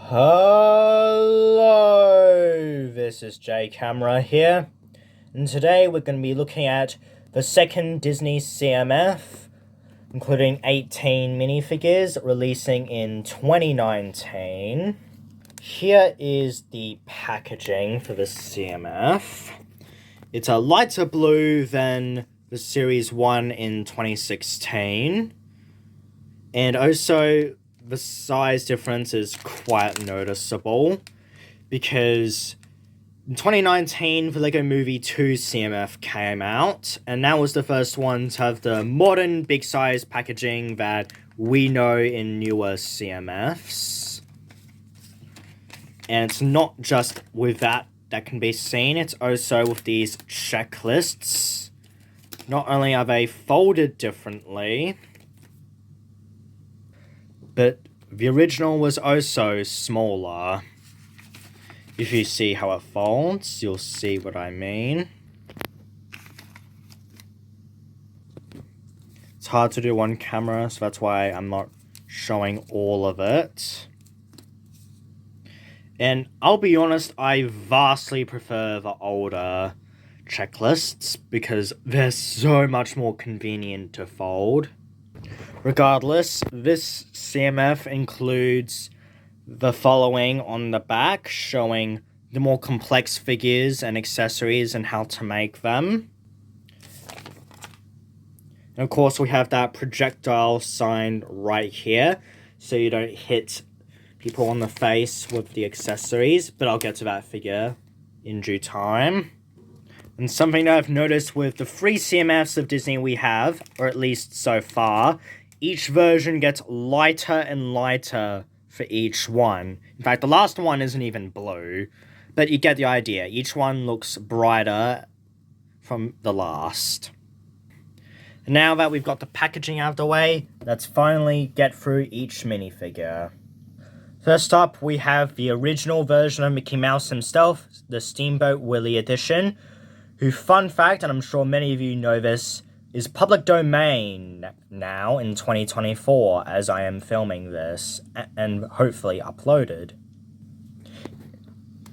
Hello, this is Jcamera here, and today we're going to be looking at the second Disney CMF, including 18 minifigures releasing in 2019. Here is the packaging for the CMF. It's a lighter blue than the Series 1 in 2016, and also the size difference is quite noticeable because in 2019 the Lego Movie 2 CMF came out, and that was the first one to have the modern big size packaging that we know in newer CMFs. And it's not just with that can be seen, it's also with these checklists. Not only are they folded differently, but the original was also smaller. If you see how it folds, you'll see what I mean. It's hard to do on camera, so that's why I'm not showing all of it. And I'll be honest, I vastly prefer the older checklists because they're so much more convenient to fold. Regardless, this CMF includes the following on the back, showing the more complex figures and accessories and how to make them. And of course, we have that projectile sign right here, so you don't hit people on the face with the accessories, but I'll get to that figure in due time. And something that I've noticed with the free CMFs of Disney we have, or at least so far, each version gets lighter and lighter for each one. In fact, the last one isn't even blue, but you get the idea. Each one looks brighter from the last. And now that we've got the packaging out of the way, let's finally get through each minifigure. First up, we have the original version of Mickey Mouse himself, the Steamboat Willie edition, who, fun fact, and I'm sure many of you know this, is public domain now in 2024 as I am filming this, and hopefully uploaded.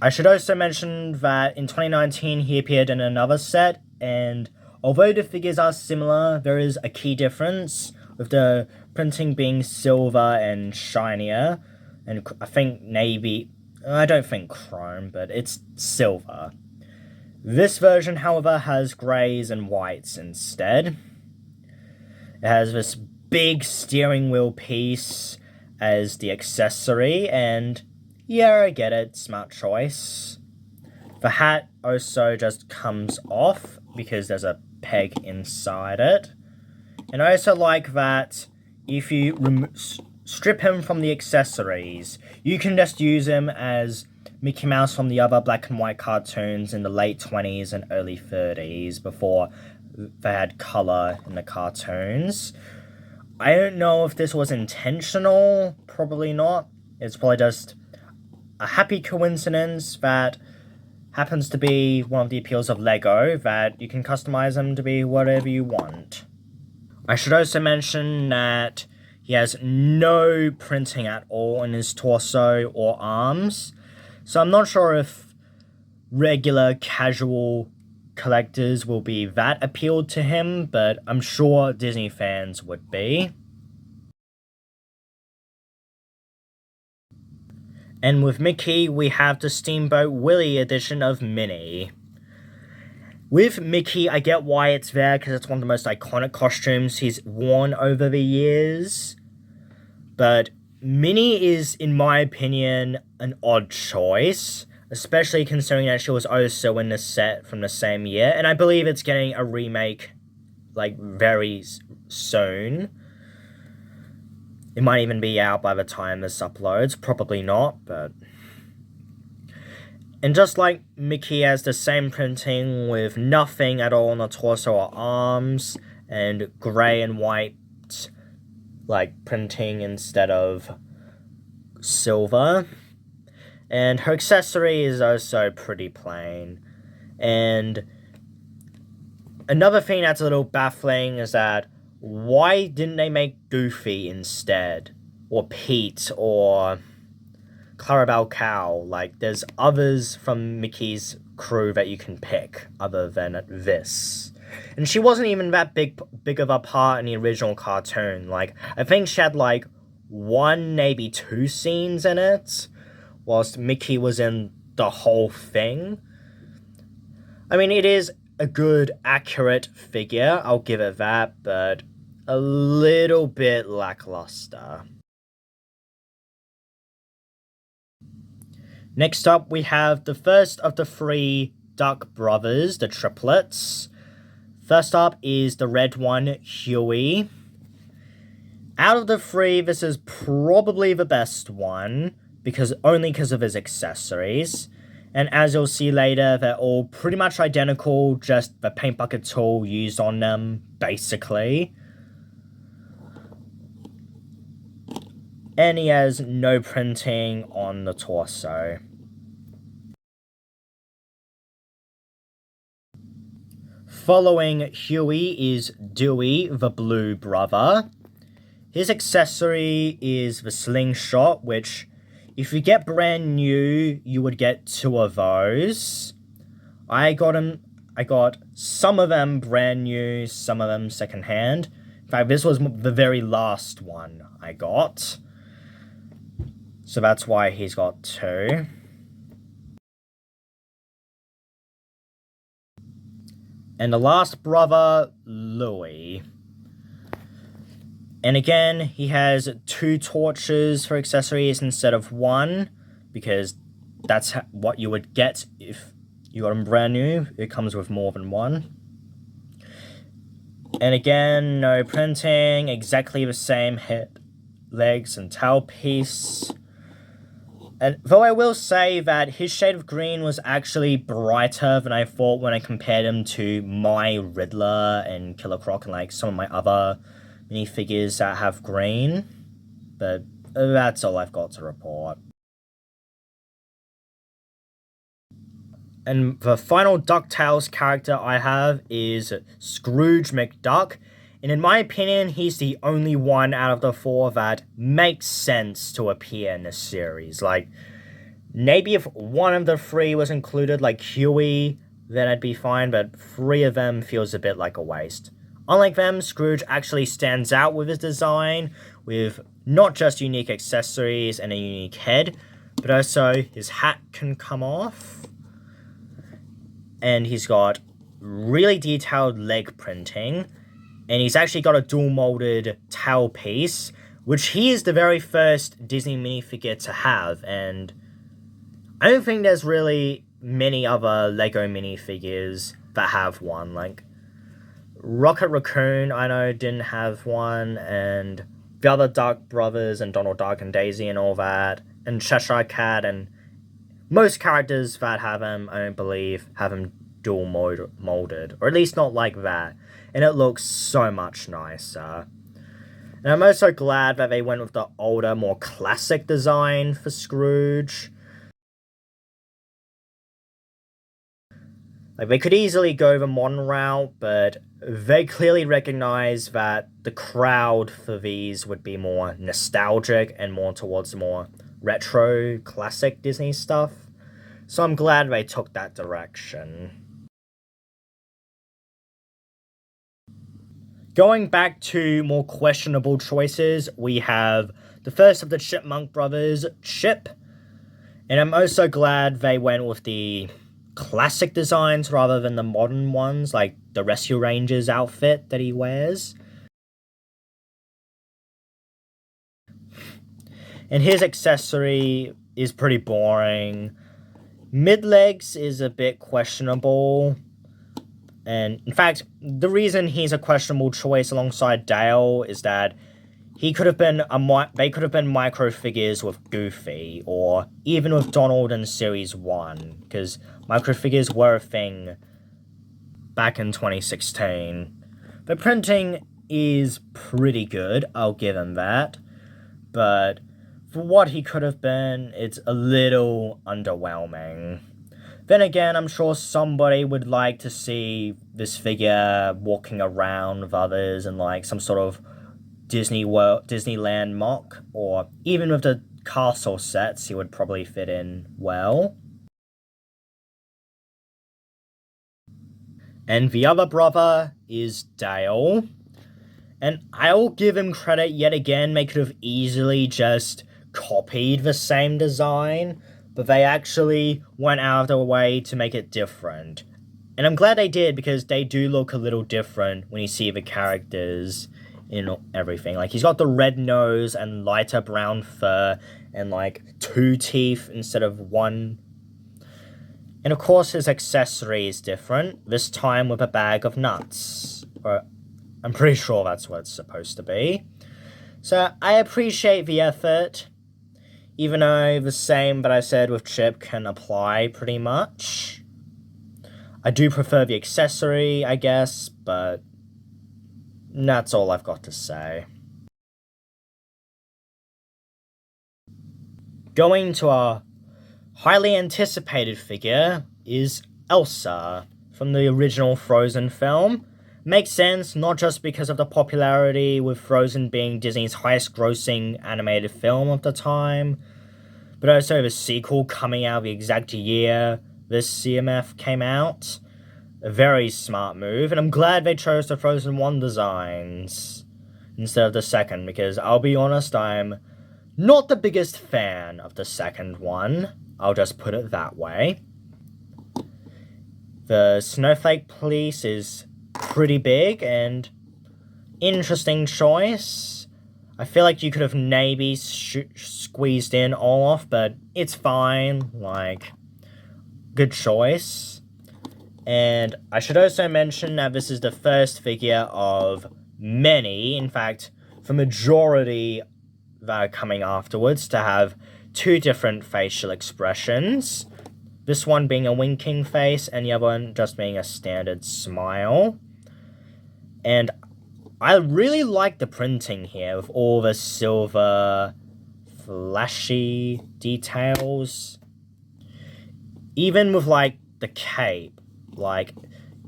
I should also mention that in 2019 he appeared in another set, and although the figures are similar, there is a key difference, with the printing being silver and shinier, and I think navy, I don't think chrome, but it's silver. This version, however, has greys and whites instead. It has this big steering wheel piece as the accessory, and yeah, I get it, smart choice. The hat also just comes off because there's a peg inside it. And I also like that if you strip him from the accessories, you can just use him as Mickey Mouse from the other black and white cartoons in the late 20s and early 30s before they had color in the cartoons. I don't know if this was intentional, probably not. It's probably just a happy coincidence that happens to be one of the appeals of Lego, that you can customize them to be whatever you want. I should also mention that he has no printing at all in his torso or arms. So I'm not sure if regular casual collectors will be that appealed to him, but I'm sure Disney fans would be. And with Mickey, we have the Steamboat Willie edition of Minnie. With Mickey, I get why it's there, because it's one of the most iconic costumes he's worn over the years. But Minnie is, in my opinion, an odd choice, especially considering that she was also in the set from the same year, and I believe it's getting a remake, like, very soon. It might even be out by the time this uploads, probably not, but... And just like Mickey has the same printing with nothing at all on the torso or arms, and grey and white, like, printing instead of silver. And her accessory is also pretty plain. And another thing that's a little baffling is that why didn't they make Goofy instead? Or Pete, or Clarabelle Cow. Like, there's others from Mickey's crew that you can pick other than this. And she wasn't even that big of a part in the original cartoon. Like, I think she had, like, 1, maybe 2 scenes in it, whilst Mickey was in the whole thing. I mean, it is a good, accurate figure, I'll give it that, but a little bit lackluster. Next up, we have the first of the 3 Duck brothers, the triplets. First up is the red one, Huey. Out of the 3, this is probably the best one, only because of his accessories. And as you'll see later, they're all pretty much identical, just the paint bucket tool used on them, basically. And he has no printing on the torso. Following Huey is Dewey, the blue brother. His accessory is the slingshot, which, if you get brand new, you would get 2 of those. I got some of them brand new, some of them secondhand. In fact, this was the very last one I got. So that's why he's got 2. And the last brother, Louie. And again, he has 2 torches for accessories instead of 1, because that's what you would get if you got him brand new. It comes with more than 1. And again, no printing, exactly the same head, legs, and tail piece. And though I will say that his shade of green was actually brighter than I thought when I compared him to my Riddler and Killer Croc and like some of my other minifigures that have green. But that's all I've got to report. And the final DuckTales character I have is Scrooge McDuck. And in my opinion, he's the only one out of the 4 that makes sense to appear in this series. Like, maybe if one of the 3 was included, like Huey, then I'd be fine, but 3 of them feels a bit like a waste. Unlike them, Scrooge actually stands out with his design, with not just unique accessories and a unique head, but also his hat can come off. And he's got really detailed leg printing. And he's actually got a dual-molded tail piece, which he is the very first Disney minifigure to have, and I don't think there's really many other Lego minifigures that have one. Like, Rocket Raccoon, I know, didn't have one, and the other Duck brothers, and Donald Duck and Daisy and all that, and Cheshire Cat, and most characters that have him, I don't believe, have him dual-molded, or at least not like that. And it looks so much nicer. And I'm also glad that they went with the older, more classic design for Scrooge. Like, they could easily go the modern route, but they clearly recognize that the crowd for these would be more nostalgic and more towards the more retro, classic Disney stuff. So I'm glad they took that direction. Going back to more questionable choices, we have the first of the Chipmunk brothers, Chip. And I'm also glad they went with the classic designs rather than the modern ones, like the Rescue Rangers outfit that he wears. And his accessory is pretty boring. Mid-legs is a bit questionable. And in fact, the reason he's a questionable choice alongside Dale is that they could have been micro figures with Goofy, or even with Donald in Series 1, because micro figures were a thing back in 2016. The printing is pretty good, I'll give him that, but for what he could have been, it's a little underwhelming. Then again, I'm sure somebody would like to see this figure walking around with others in like some sort of Disneyland mock, or even with the castle sets, he would probably fit in well. And the other brother is Dale. And I'll give him credit yet again, they could have easily just copied the same design, but they actually went out of their way to make it different. And I'm glad they did, because they do look a little different when you see the characters in everything. Like, he's got the red nose and lighter brown fur and, like, 2 teeth instead of 1. And of course his accessory is different, this time with a bag of nuts. Or, I'm pretty sure that's what it's supposed to be. So, I appreciate the effort, even though the same that I said with Chip can apply pretty much. I do prefer the accessory, I guess, but that's all I've got to say. Going to our highly anticipated figure is Elsa from the original Frozen film. Makes sense, not just because of the popularity with Frozen being Disney's highest grossing animated film of the time, but also the sequel coming out the exact year this CMF came out. A very smart move, and I'm glad they chose the Frozen 1 designs instead of the second, because I'll be honest, I'm not the biggest fan of the second one. I'll just put it that way. The snowflake piece is pretty big and interesting choice. I feel like you could have maybe squeezed in Olaf, but it's fine. Like, good choice. And I should also mention that this is the first figure of many, in fact, the majority that are coming afterwards, to have 2 different facial expressions. This one being a winking face, and the other one just being a standard smile. And I really like the printing here, with all the silver, flashy details. Even with, like, the cape. Like,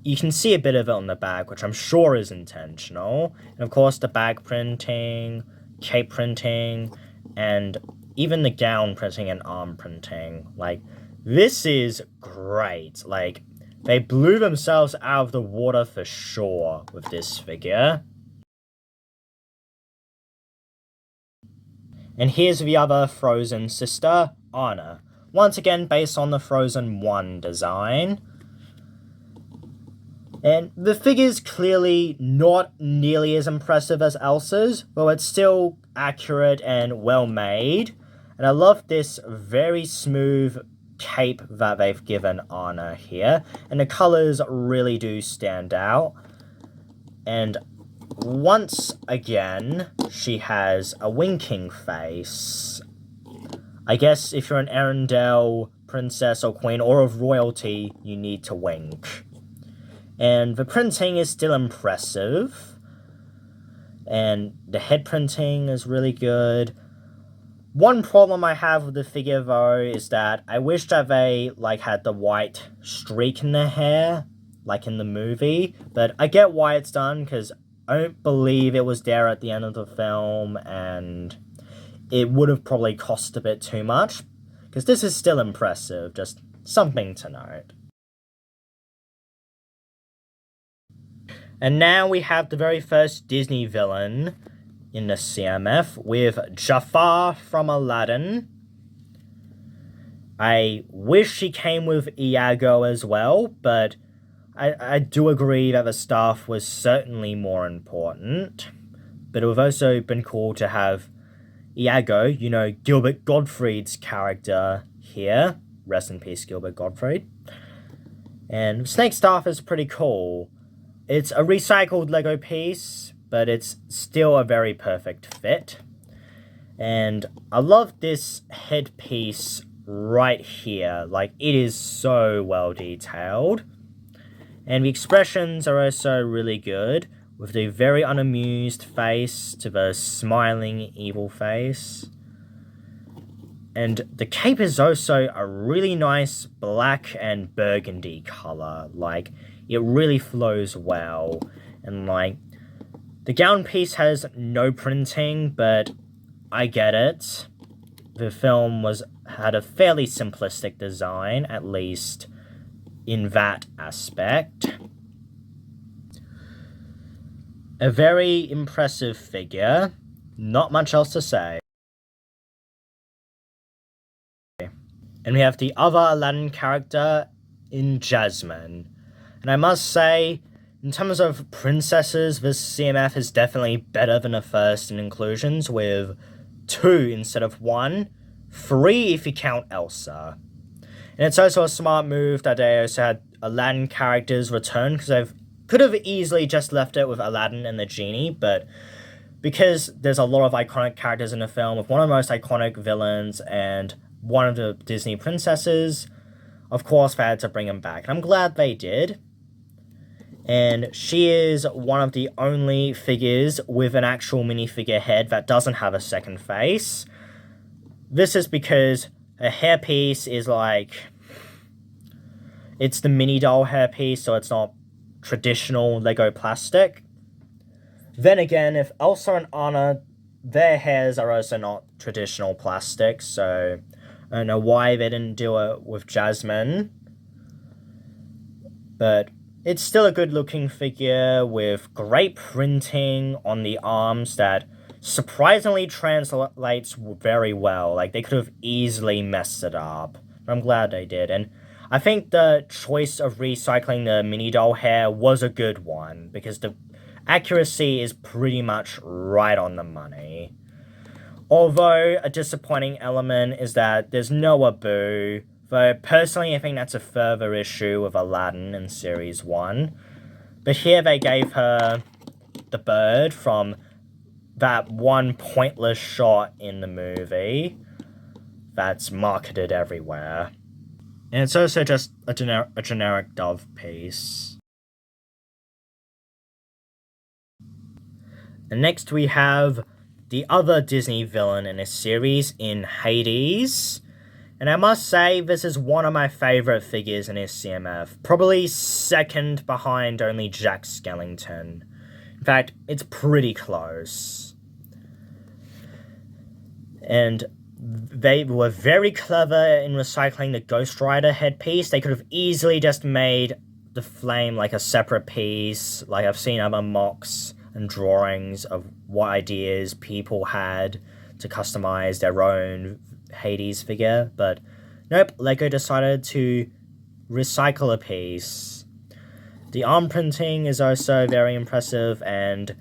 you can see a bit of it on the back, which I'm sure is intentional. And of course, the bag printing, cape printing, and even the gown printing and arm printing. Like, this is great. Like, they blew themselves out of the water for sure with this figure. And here's the other Frozen sister, Anna. Once again, based on the Frozen 1 design. And the figure's clearly not nearly as impressive as Elsa's, but it's still accurate and well made. And I love this very smooth cape that they've given Anna here. And the colours really do stand out. And once again, she has a winking face. I guess if you're an Arendelle princess or queen or of royalty, you need to wink. And the printing is still impressive. And the head printing is really good. One problem I have with the figure, though, is that I wish that they, like, had the white streak in their hair, like in the movie. But I get why it's done, because I don't believe it was there at the end of the film, and it would have probably cost a bit too much. Because this is still impressive, just something to note. And now we have the very first Disney villain in the CMF with Jafar from Aladdin. I wish he came with Iago as well, but I do agree that the staff was certainly more important. But it would have also been cool to have Iago, you know, Gilbert Gottfried's character here. Rest in peace, Gilbert Gottfried. And Snake Staff is pretty cool. It's a recycled Lego piece, but it's still a very perfect fit. And I love this headpiece right here. Like, it is so well detailed. And the expressions are also really good, with the very unamused face to the smiling evil face. And the cape is also a really nice black and burgundy color. Like, it really flows well. And, like, the gown piece has no printing, but I get it. the film had a fairly simplistic design, at least in that aspect. A very impressive figure. Not much else to say. And we have the other Aladdin character in Jasmine. And I must say, in terms of princesses, this CMF is definitely better than the first in inclusions, with 2 instead of 1. 3 if you count Elsa. And it's also a smart move that they also had Aladdin characters return, because they could have easily just left it with Aladdin and the genie, but because there's a lot of iconic characters in the film, with one of the most iconic villains and one of the Disney princesses, of course they had to bring him back. And I'm glad they did. And she is one of the only figures with an actual minifigure head that doesn't have a second face. This is because her hairpiece is like... it's the mini doll hairpiece, so it's not traditional Lego plastic. Then again, if Elsa and Anna, their hairs are also not traditional plastic, so I don't know why they didn't do it with Jasmine. But it's still a good looking figure with great printing on the arms that surprisingly translates very well. Like, they could have easily messed it up. But I'm glad they did. And I think the choice of recycling the mini doll hair was a good one, because the accuracy is pretty much right on the money. Although, a disappointing element is that there's no Abu, though personally I think that's a further issue with Aladdin in Series 1. But here they gave her the bird from that one pointless shot in the movie that's marketed everywhere. And it's also just a generic dove piece. And next we have the other Disney villain in this series in Hades. And I must say, this is one of my favourite figures in this CMF. Probably second behind only Jack Skellington. In fact, it's pretty close. And they were very clever in recycling the Ghost Rider headpiece. They could have easily just made the flame like a separate piece. Like I've seen other mocks and drawings of what ideas people had to customize their own Hades figure, but nope, Lego decided to recycle a piece. The arm printing is also very impressive, and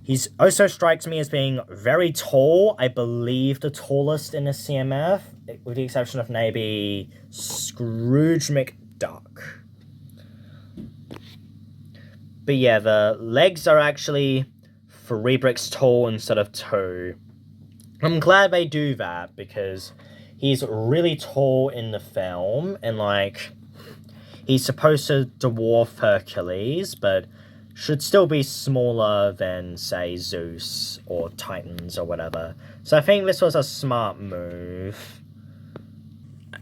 he's also strikes me as being very tall. I believe the tallest in the CMF, with the exception of maybe Scrooge McDuck. But yeah, the legs are actually 3 bricks tall instead of 2. I'm glad they do that, because he's really tall in the film, and like, he's supposed to dwarf Hercules, but should still be smaller than, say, Zeus or Titans or whatever. So I think this was a smart move.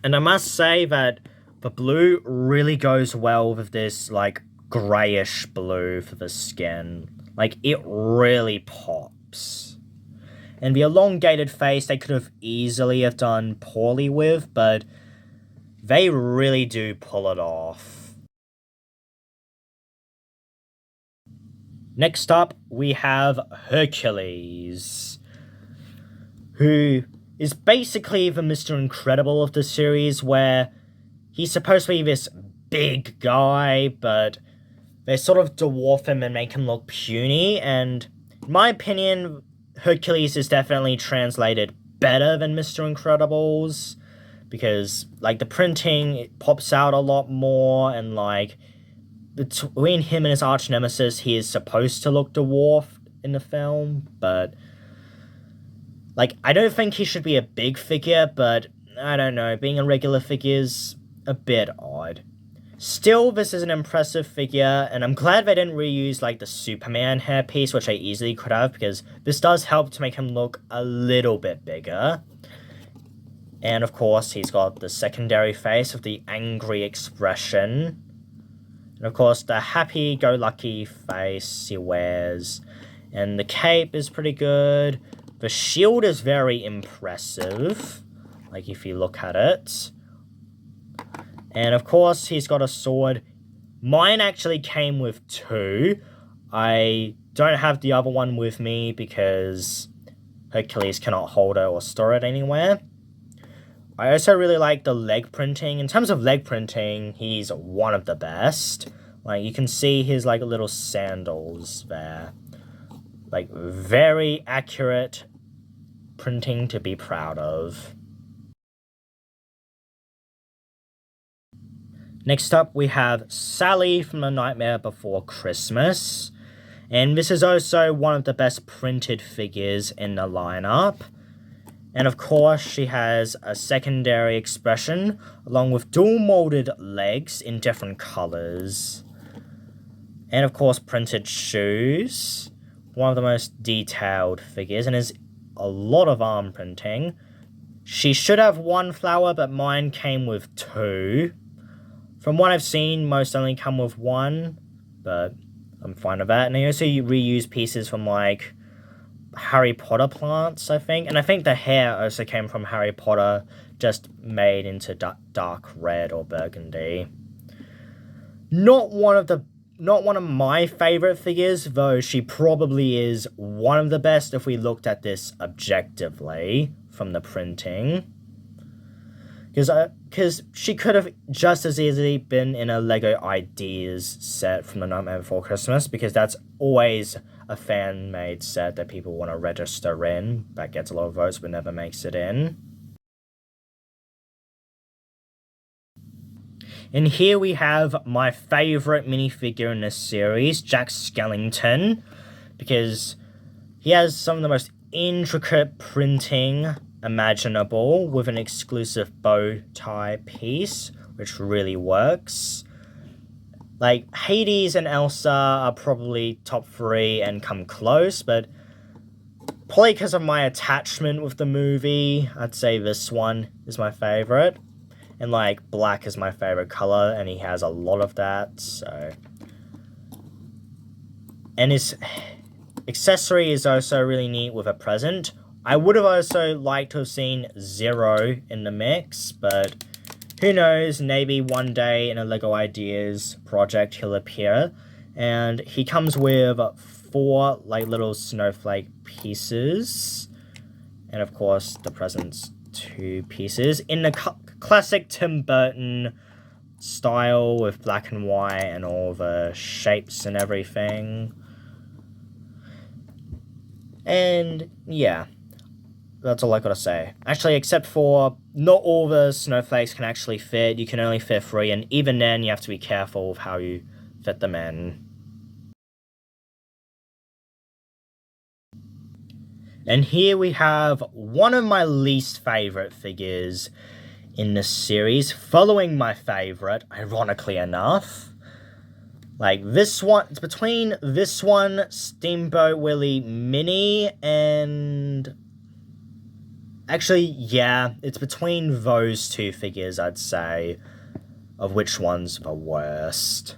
And I must say that the blue really goes well with this, like, greyish blue for the skin. Like, it really pops. And the elongated face they could have easily have done poorly with, but they really do pull it off. Next up, we have Hercules, who is basically the Mr. Incredible of the series, where he's supposed to be this big guy, but they sort of dwarf him and make him look puny, and in my opinion, Hercules is definitely translated better than Mr. Incredible's, because, like, the printing, it pops out a lot more, and, like, between him and his arch nemesis, he is supposed to look dwarfed in the film, but, like, I don't think he should be a big figure, but, I don't know, being a regular figure's a bit odd. Still, this is an impressive figure, and I'm glad they didn't reuse, like, the Superman hairpiece, which I easily could have, because this does help to make him look a little bit bigger. And, of course, he's got the secondary face of the angry expression. And, of course, the happy-go-lucky face he wears. And the cape is pretty good. The shield is very impressive. like if you look at it. And of course, he's got a sword. Mine actually came with 2. I don't have the other one with me because Hercules cannot hold it or store it anywhere. I also really like the leg printing. In terms of leg printing, he's one of the best. Like, you can see his, like, little sandals there. Like, very accurate printing to be proud of. Next up, we have Sally from The Nightmare Before Christmas. And this is also one of the best printed figures in the lineup. And of course, she has a secondary expression, along with dual molded legs in different colors. And of course, printed shoes. One of the most detailed figures, and is a lot of arm printing. She should have 1 flower, but mine came with 2. From what I've seen, most only come with 1, but I'm fine with that. And they also reuse pieces from, like, Harry Potter plants, I think. And I think the hair also came from Harry Potter, just made into dark red or burgundy. Not one of my favorite figures, though she probably is one of the best if we looked at this objectively from the printing. Because she could have just as easily been in a Lego Ideas set from The Nightmare Before Christmas, because that's always a fan-made set that people want to register in, that gets a lot of votes but never makes it in. And here we have my favourite minifigure in this series, Jack Skellington, because he has some of the most intricate printing imaginable, with an exclusive bow tie piece, which really works. Like, Hades and Elsa are probably top 3 and come close, but probably because of my attachment with the movie, I'd say this one is my favourite. And, like, black is my favourite colour, and he has a lot of that, so... And his accessory is also really neat with a present. I would have also liked to have seen Zero in the mix, but who knows, maybe one day in a Lego Ideas project he'll appear. And he comes with 4, like, little snowflake pieces. And, of course, the present's 2 pieces. In the classic Tim Burton style with black and white and all the shapes and everything. And, yeah. That's all I gotta say. Actually, except for not all the snowflakes can actually fit. You can only fit 3, and even then you have to be careful of how you fit them in. And here we have one of my least favourite figures in this series, following my favourite, ironically enough. Like, this one, it's between this one, Steamboat Willie Minnie, and... Actually, yeah, it's between those 2 figures, I'd say, of which one's the worst.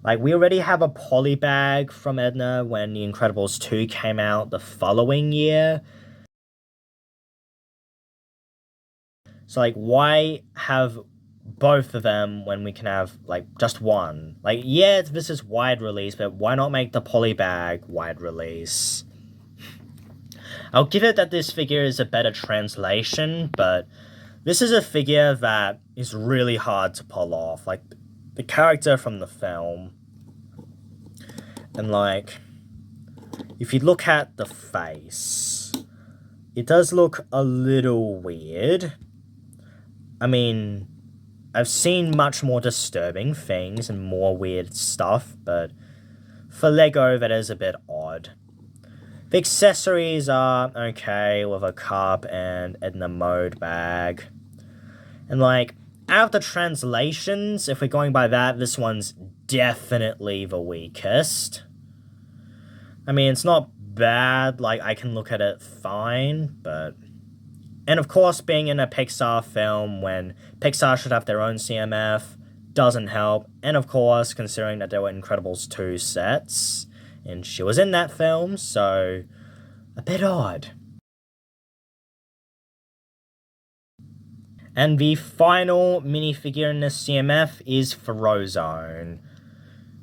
Like, we already have a poly bag from Edna when The Incredibles 2 came out the following year. So, like, why have both of them when we can have, like, just one? Like, yeah, this is wide release, but why not make the poly bag wide release? I'll give it that this figure is a better translation, but this is a figure that is really hard to pull off. Like, the character from the film. And, like, if you look at the face, it does look a little weird. I mean, I've seen much more disturbing things and more weird stuff, but for Lego, that is a bit odd. The accessories are okay, with a cup and Edna Mode bag. And, like, out of the translations, if we're going by that, this one's definitely the weakest. I mean, it's not bad, like, I can look at it fine, but... And, of course, being in a Pixar film when Pixar should have their own CMF doesn't help. And, of course, considering that there were Incredibles 2 sets... And she was in that film, so a bit odd. And the final minifigure in the CMF is Frozone,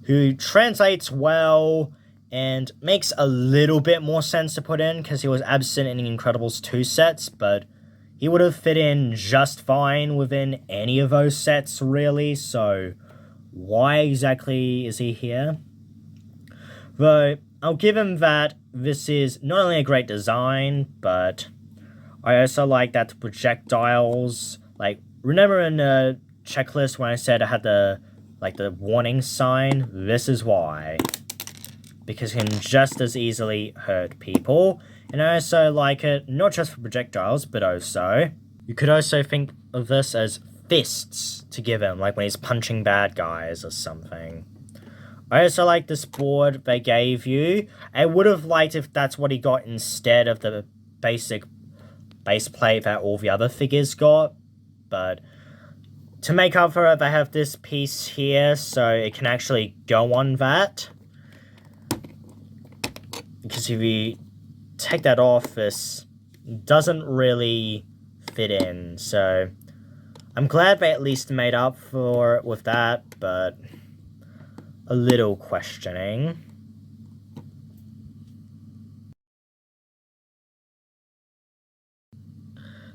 who translates well and makes a little bit more sense to put in because he was absent in the Incredibles 2 sets, but he would have fit in just fine within any of those sets, really, so why exactly is he here? Though, I'll give him that this is not only a great design, but I also like that the projectiles, like, remember in the checklist when I said I had the warning sign? This is why. Because it can just as easily hurt people. And I also like it, not just for projectiles, but also, you could also think of this as fists to give him, like when he's punching bad guys or something. I also like this board they gave you. I would have liked if that's what he got instead of the basic base plate that all the other figures got, but to make up for it, they have this piece here, so it can actually go on that. Because if you take that off, this doesn't really fit in, so I'm glad they at least made up for it with that, but a little questioning.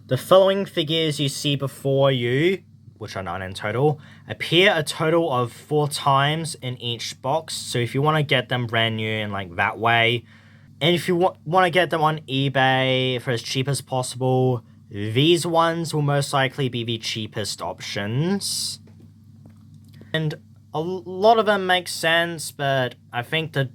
The following figures you see before you, which are 9 in total, appear a total of 4 times in each box, so if you want to get them brand new and like that way, and if you want to get them on eBay for as cheap as possible, these ones will most likely be the cheapest options. And a lot of them make sense, but I think the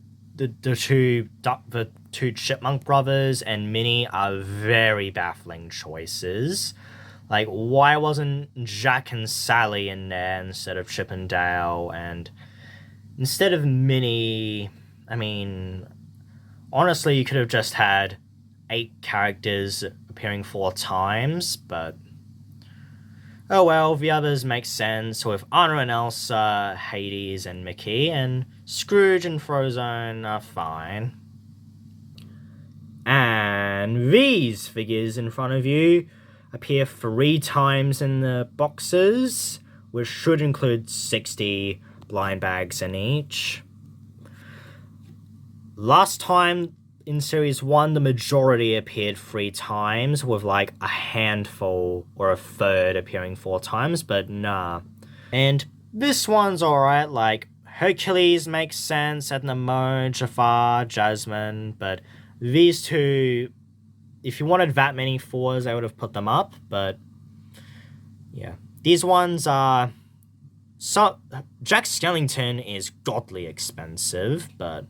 two Chipmunk brothers and Minnie are very baffling choices. Like, why wasn't Jack and Sally in there instead of Chip and Dale? And instead of Minnie, I mean, honestly, you could have just had 8 characters appearing 4 times, but oh well, the others make sense with Anna and Elsa, Hades and Mickey, and Scrooge and Frozone are fine. And these figures in front of you appear 3 times in the boxes, which should include 60 blind bags in each. Last time in Series 1, the majority appeared 3 times, with like a handful or a third appearing 4 times, but nah. And this one's alright, like Hercules makes sense, Edna Mode, Jafar, Jasmine, but these two, if you wanted that many 4s, I would have put them up, but yeah. These ones are... Jack Skellington is godly expensive, but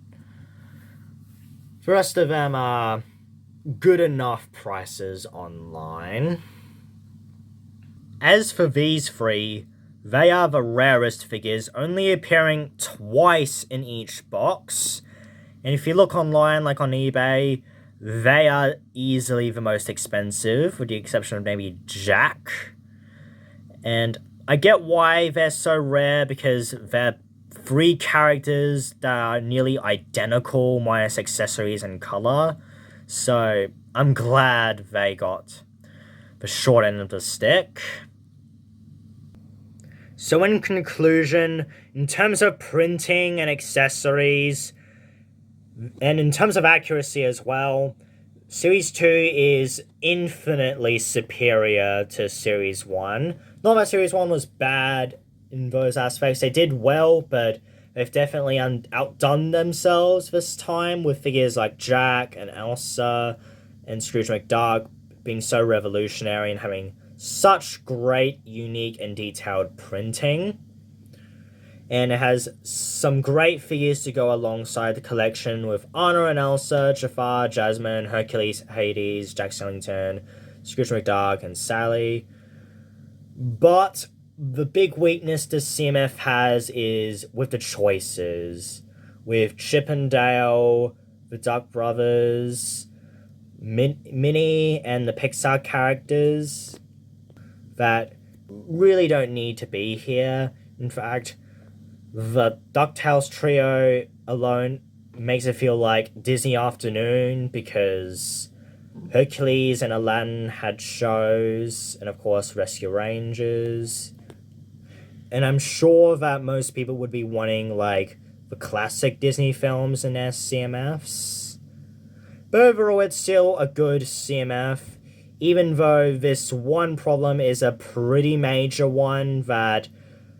the rest of them are good enough prices online. As for these 3, they are the rarest figures, only appearing twice in each box. And if you look online, like on eBay, they are easily the most expensive, with the exception of maybe Jack. And I get why they're so rare, because they're 3 characters that are nearly identical, minus accessories and color. So I'm glad they got the short end of the stick. So in conclusion, in terms of printing and accessories, and in terms of accuracy as well, Series 2 is infinitely superior to Series 1. Not that Series 1 was bad in those aspects. They did well, but they've definitely outdone themselves this time, with figures like Jack and Elsa and Scrooge McDuck being so revolutionary and having such great, unique, and detailed printing. And it has some great figures to go alongside the collection, with Anna and Elsa, Jafar, Jasmine, Hercules, Hades, Jack Skellington, Scrooge McDuck, and Sally. But the big weakness the CMF has is with the choices. With Chip and Dale, the Duck Brothers, Minnie, and the Pixar characters that really don't need to be here. In fact, the DuckTales trio alone makes it feel like Disney Afternoon, because Hercules and Aladdin had shows, and of course Rescue Rangers. And I'm sure that most people would be wanting, like, the classic Disney films in their CMFs. But overall, it's still a good CMF, even though this one problem is a pretty major one that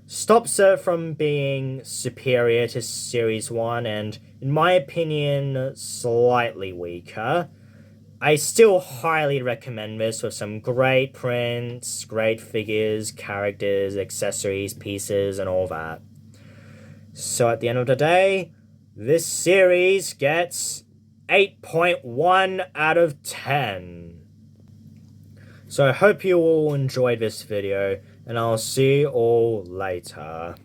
stops it from being superior to Series 1 and, in my opinion, slightly weaker. I still highly recommend this with some great prints, great figures, characters, accessories, pieces, and all that. So at the end of the day, this series gets 8.1 out of 10. So I hope you all enjoyed this video, and I'll see you all later.